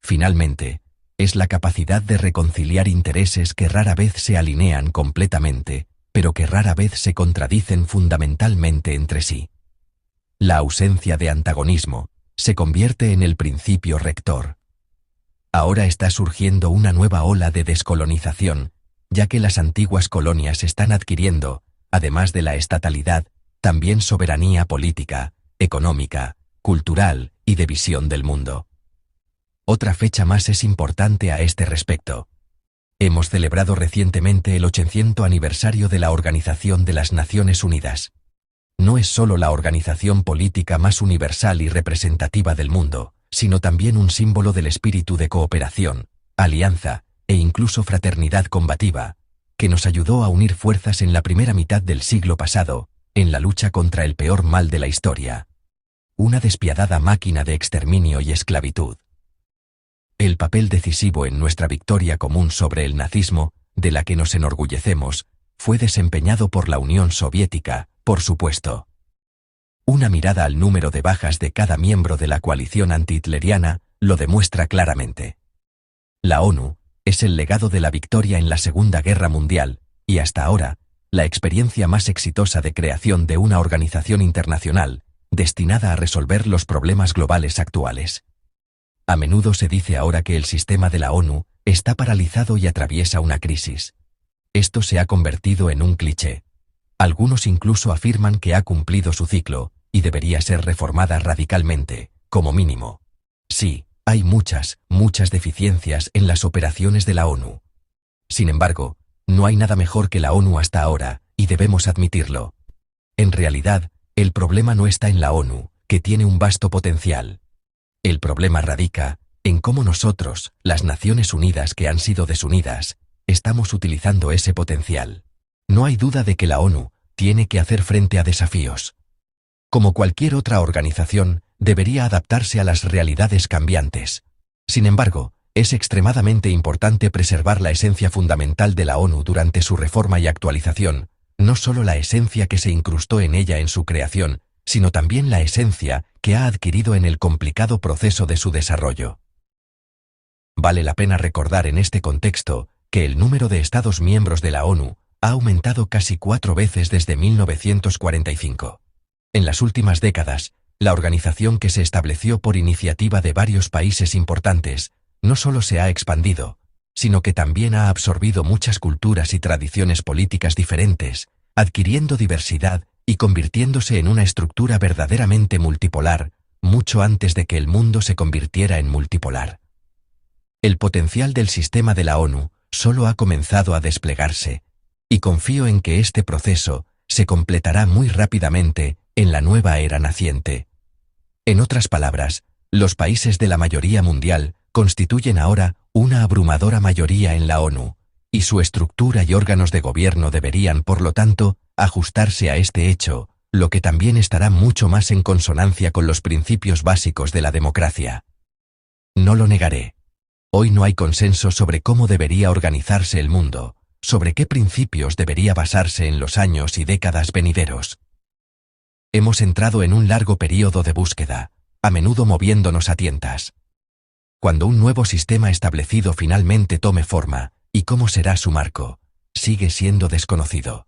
Finalmente, es la capacidad de reconciliar intereses que rara vez se alinean completamente, pero que rara vez se contradicen fundamentalmente entre sí. La ausencia de antagonismo se convierte en el principio rector. Ahora está surgiendo una nueva ola de descolonización, ya que las antiguas colonias están adquiriendo, además de la estatalidad, también soberanía política, económica, cultural y de visión del mundo. Otra fecha más es importante a este respecto. Hemos celebrado recientemente el 800 aniversario de la Organización de las Naciones Unidas. No es solo la organización política más universal y representativa del mundo, sino también un símbolo del espíritu de cooperación, alianza e incluso fraternidad combativa, que nos ayudó a unir fuerzas en la primera mitad del siglo pasado, en la lucha contra el peor mal de la historia. Una despiadada máquina de exterminio y esclavitud. El papel decisivo en nuestra victoria común sobre el nazismo, de la que nos enorgullecemos, fue desempeñado por la Unión Soviética, por supuesto. Una mirada al número de bajas de cada miembro de la coalición antihitleriana lo demuestra claramente. La ONU es el legado de la victoria en la Segunda Guerra Mundial, y hasta ahora, la experiencia más exitosa de creación de una organización internacional, destinada a resolver los problemas globales actuales. A menudo se dice ahora que el sistema de la ONU está paralizado y atraviesa una crisis. Esto se ha convertido en un cliché. Algunos incluso afirman que ha cumplido su ciclo y debería ser reformada radicalmente, como mínimo. Sí, hay muchas deficiencias en las operaciones de la ONU. Sin embargo, no hay nada mejor que la ONU hasta ahora, y debemos admitirlo. En realidad, el problema no está en la ONU, que tiene un vasto potencial. El problema radica en cómo nosotros, las Naciones Unidas que han sido desunidas, estamos utilizando ese potencial. No hay duda de que la ONU tiene que hacer frente a desafíos. Como cualquier otra organización, debería adaptarse a las realidades cambiantes. Sin embargo, es extremadamente importante preservar la esencia fundamental de la ONU durante su reforma y actualización, no solo la esencia que se incrustó en ella en su creación, sino también la esencia que ha adquirido en el complicado proceso de su desarrollo. Vale la pena recordar en este contexto que el número de Estados miembros de la ONU ha aumentado casi 4 veces desde 1945. En las últimas décadas, la organización que se estableció por iniciativa de varios países importantes, no solo se ha expandido, sino que también ha absorbido muchas culturas y tradiciones políticas diferentes, adquiriendo diversidad y convirtiéndose en una estructura verdaderamente multipolar, mucho antes de que el mundo se convirtiera en multipolar. El potencial del sistema de la ONU solo ha comenzado a desplegarse, y confío en que este proceso se completará muy rápidamente en la nueva era naciente. En otras palabras, los países de la mayoría mundial constituyen ahora una abrumadora mayoría en la ONU, y su estructura y órganos de gobierno deberían, por lo tanto, ajustarse a este hecho, lo que también estará mucho más en consonancia con los principios básicos de la democracia. No lo negaré. Hoy no hay consenso sobre cómo debería organizarse el mundo, sobre qué principios debería basarse en los años y décadas venideros. Hemos entrado en un largo período de búsqueda, a menudo moviéndonos a tientas. Cuando un nuevo sistema establecido finalmente tome forma, y cómo será su marco, sigue siendo desconocido.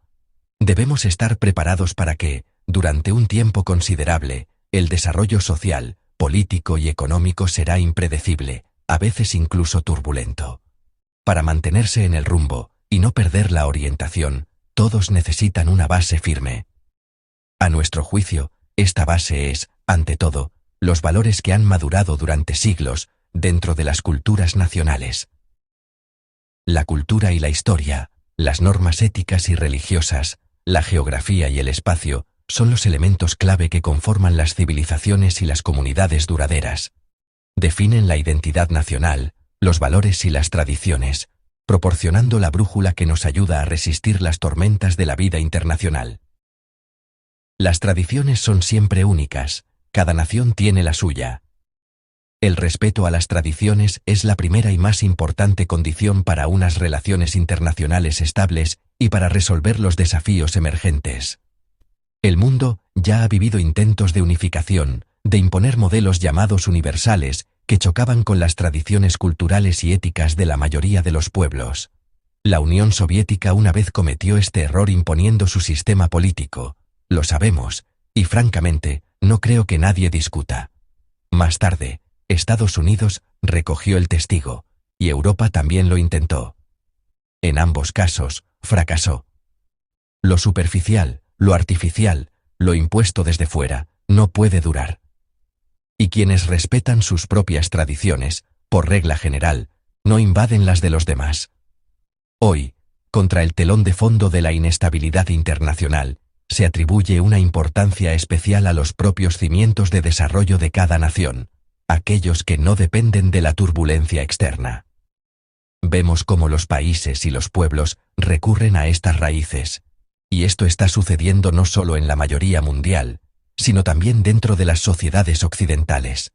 Debemos estar preparados para que, durante un tiempo considerable, el desarrollo social, político y económico será impredecible, a veces incluso turbulento. Para mantenerse en el rumbo y no perder la orientación, todos necesitan una base firme. A nuestro juicio, esta base es, ante todo, los valores que han madurado durante siglos dentro de las culturas nacionales. La cultura y la historia, las normas éticas y religiosas, la geografía y el espacio son los elementos clave que conforman las civilizaciones y las comunidades duraderas. Definen la identidad nacional, los valores y las tradiciones, proporcionando la brújula que nos ayuda a resistir las tormentas de la vida internacional. Las tradiciones son siempre únicas, cada nación tiene la suya. El respeto a las tradiciones es la primera y más importante condición para unas relaciones internacionales estables y para resolver los desafíos emergentes. El mundo ya ha vivido intentos de unificación, de imponer modelos llamados universales que chocaban con las tradiciones culturales y éticas de la mayoría de los pueblos. La Unión Soviética una vez cometió este error imponiendo su sistema político, lo sabemos, y francamente, no creo que nadie discuta. Más tarde, Estados Unidos recogió el testigo, y Europa también lo intentó. En ambos casos, fracasó. Lo superficial, lo artificial, lo impuesto desde fuera, no puede durar. Y quienes respetan sus propias tradiciones, por regla general, no invaden las de los demás. Hoy, contra el telón de fondo de la inestabilidad internacional, se atribuye una importancia especial a los propios cimientos de desarrollo de cada nación, aquellos que no dependen de la turbulencia externa. Vemos cómo los países y los pueblos recurren a estas raíces, y esto está sucediendo no solo en la mayoría mundial, sino también dentro de las sociedades occidentales.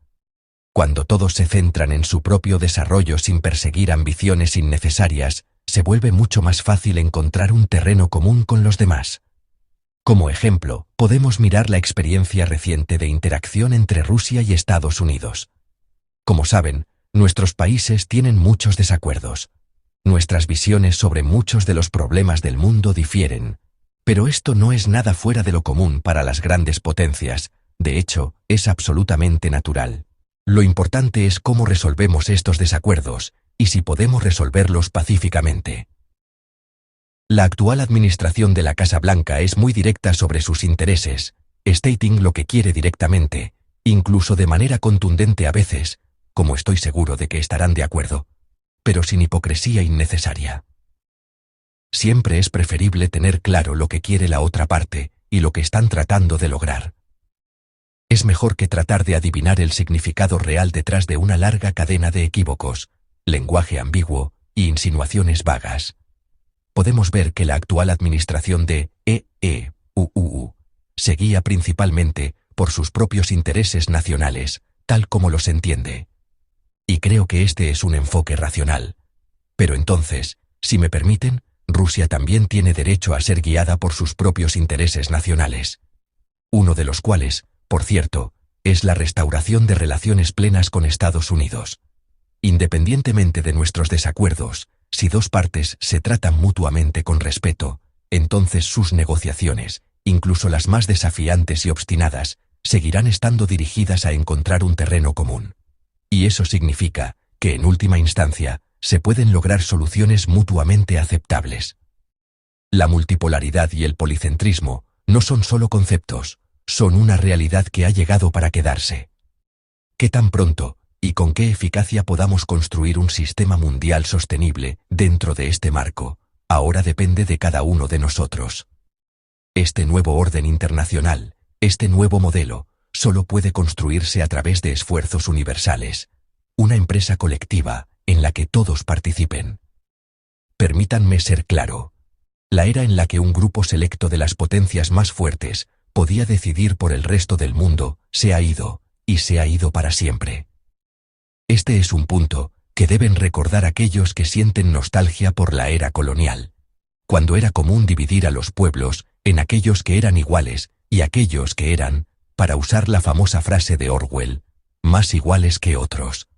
Cuando todos se centran en su propio desarrollo sin perseguir ambiciones innecesarias, se vuelve mucho más fácil encontrar un terreno común con los demás. Como ejemplo, podemos mirar la experiencia reciente de interacción entre Rusia y Estados Unidos. Como saben, nuestros países tienen muchos desacuerdos. Nuestras visiones sobre muchos de los problemas del mundo difieren. Pero esto no es nada fuera de lo común para las grandes potencias, de hecho, es absolutamente natural. Lo importante es cómo resolvemos estos desacuerdos, y si podemos resolverlos pacíficamente. La actual administración de la Casa Blanca es muy directa sobre sus intereses, stating lo que quiere directamente, incluso de manera contundente a veces, como estoy seguro de que estarán de acuerdo, pero sin hipocresía innecesaria. Siempre es preferible tener claro lo que quiere la otra parte y lo que están tratando de lograr. Es mejor que tratar de adivinar el significado real detrás de una larga cadena de equívocos, lenguaje ambiguo y insinuaciones vagas. Podemos ver que la actual administración de EEUU se guía principalmente por sus propios intereses nacionales, tal como los entiende. Y creo que este es un enfoque racional. Pero entonces, si me permiten, Rusia también tiene derecho a ser guiada por sus propios intereses nacionales. Uno de los cuales, por cierto, es la restauración de relaciones plenas con Estados Unidos. Independientemente de nuestros desacuerdos, si dos partes se tratan mutuamente con respeto, entonces sus negociaciones, incluso las más desafiantes y obstinadas, seguirán estando dirigidas a encontrar un terreno común. Y eso significa que, en última instancia, se pueden lograr soluciones mutuamente aceptables. La multipolaridad y el policentrismo no son solo conceptos, son una realidad que ha llegado para quedarse. ¿Qué tan pronto y con qué eficacia podamos construir un sistema mundial sostenible dentro de este marco, ahora depende de cada uno de nosotros? Este nuevo orden internacional, este nuevo modelo, solo puede construirse a través de esfuerzos universales, una empresa colectiva en la que todos participen. Permítanme ser claro. La era en la que un grupo selecto de las potencias más fuertes podía decidir por el resto del mundo se ha ido, y se ha ido para siempre. Este es un punto que deben recordar aquellos que sienten nostalgia por la era colonial, cuando era común dividir a los pueblos en aquellos que eran iguales y aquellos que eran, para usar la famosa frase de Orwell, más iguales que otros.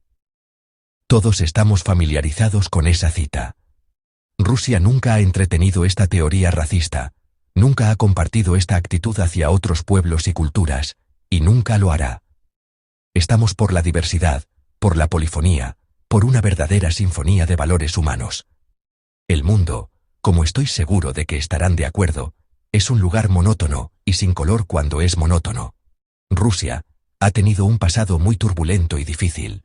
Todos estamos familiarizados con esa cita. Rusia nunca ha entretenido esta teoría racista, nunca ha compartido esta actitud hacia otros pueblos y culturas, y nunca lo hará. Estamos por la diversidad, por la polifonía, por una verdadera sinfonía de valores humanos. El mundo, como estoy seguro de que estarán de acuerdo, es un lugar monótono y sin color cuando es monótono. Rusia ha tenido un pasado muy turbulento y difícil.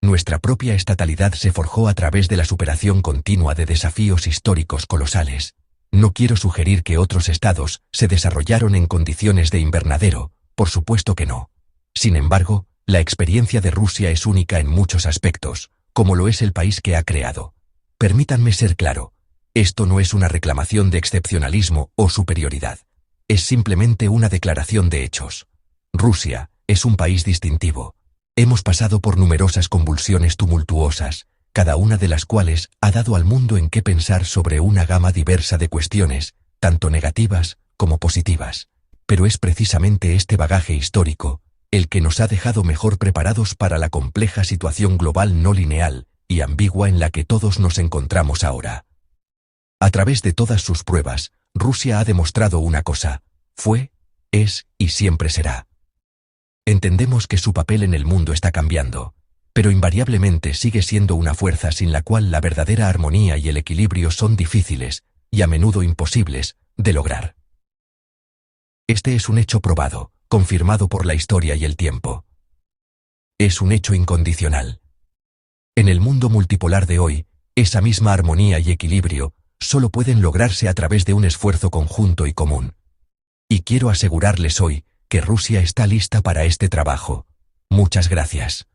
Nuestra propia estatalidad se forjó a través de la superación continua de desafíos históricos colosales. No quiero sugerir que otros estados se desarrollaron en condiciones de invernadero, por supuesto que no. Sin embargo, la experiencia de Rusia es única en muchos aspectos, como lo es el país que ha creado. Permítanme ser claro, esto no es una reclamación de excepcionalismo o superioridad. Es simplemente una declaración de hechos. Rusia es un país distintivo. Hemos pasado por numerosas convulsiones tumultuosas, cada una de las cuales ha dado al mundo en qué pensar sobre una gama diversa de cuestiones, tanto negativas como positivas. Pero es precisamente este bagaje histórico el que nos ha dejado mejor preparados para la compleja situación global no lineal y ambigua en la que todos nos encontramos ahora. A través de todas sus pruebas, Rusia ha demostrado una cosa: fue, es y siempre será. Entendemos que su papel en el mundo está cambiando, pero invariablemente sigue siendo una fuerza sin la cual la verdadera armonía y el equilibrio son difíciles, y a menudo imposibles, de lograr. Este es un hecho probado, confirmado por la historia y el tiempo. Es un hecho incondicional. En el mundo multipolar de hoy, esa misma armonía y equilibrio solo pueden lograrse a través de un esfuerzo conjunto y común. Y quiero asegurarles hoy que Rusia está lista para este trabajo. Muchas gracias.